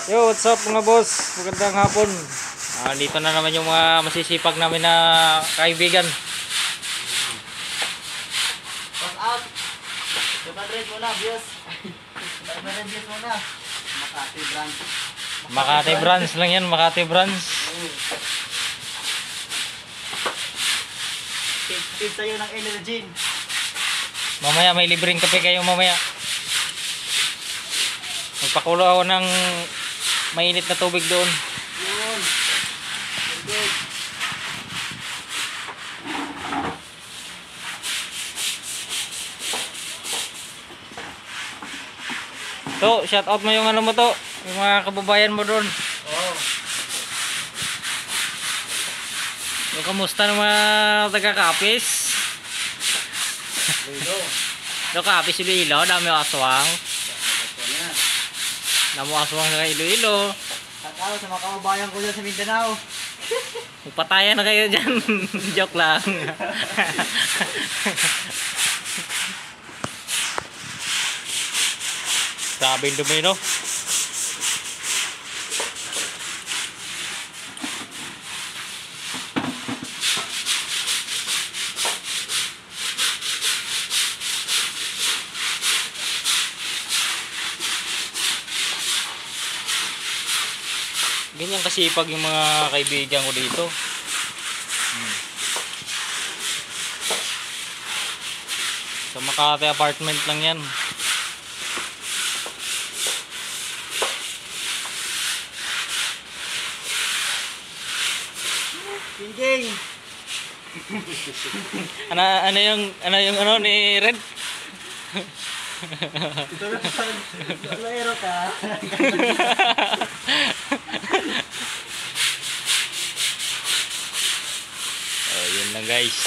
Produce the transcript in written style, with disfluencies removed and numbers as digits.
Yo, what's up mga boss? Magandang hapon. Dito na naman yung mga masisipag namin na kaibigan. Pass out. Dapat muna, bios. Dapat bios muna. Makati branch. Makati branch lang yan, Makati branch. Tip tayo ng energy. Mamaya may libreng kape kayo mamaya. Magpakulo ako ng mainit na tubig doon. Yun. Good. To, shout out mo yung ano mo to, yung mga kababayan mo doon. Oh. Yung kamusta ng mga taga-Kapis? Lilo. Yung Kapis Iloilo, dami yung aswang. Ito na. Dami yung aswang sa Iloilo. Shout out sa mga kababayan ko dyan sa Mindanao. Magpatayan na kayo dyan. Joke lang. Sabi yung dumi, no? Ganyan kasipag yung mga kaibigan ko dito. Sa Makati apartment lang yan. King. Ano yung ano ni Red? Ito na layero ka. Oh, yun lang guys.